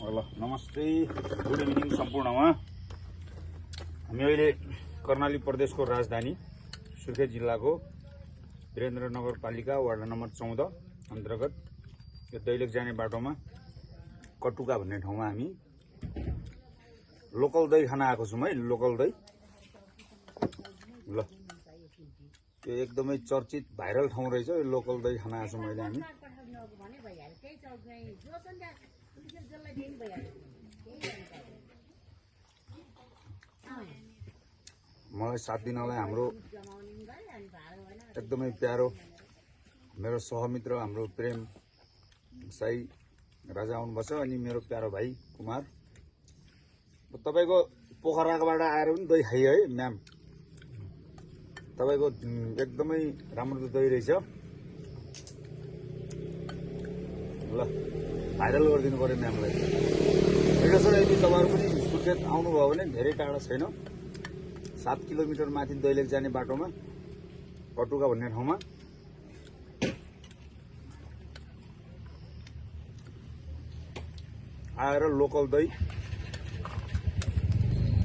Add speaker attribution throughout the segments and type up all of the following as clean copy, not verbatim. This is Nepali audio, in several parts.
Speaker 1: ल नमस्ते गुड इभिनिङ सम्पूर्णमा। हामी अहिले कर्णाली प्रदेशको राजधानी सुर्खेत जिल्लाको वीरेन्द्र नगरपालिका वार्ड नम्बर 14 अन्तर्गत यो दैलेख जाने बाटोमा कटुका भन्ने ठाउँमा हामी लोकल दही खान आएको छौँ है। लोकल दही ल यो एकदमै चर्चित भाइरल ठाउँ रहेछ। यो लोकल दही खान आएको छौँ अहिले हामी। मलाई साथ दिनलाई हाम्रो एकदमै प्यारो मेरो सहमित्र हाम्रो प्रेम साई राजा आउनुभएको छ। अनि मेरो प्यारो भाइ कुमार। तपाईको पोखराबाट आएर पनि दही खाइयो है म्याम? तपाईको एकदमै राम्रो दही रहेछ। ल भाइरल गरिदिनु पर्यो म्यामलाई। ठिक छ। यदि तपाईहरु पनि सुर्खेत आउनुभयो भने धेरै टाढा छैन, 7 किलोमिटर माथि दैलेख जाने बाटोमा कटुका भन्ने ठाउँमा आएर लोकल दही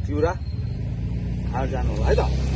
Speaker 1: चिउरा खाएर जानु होला है त।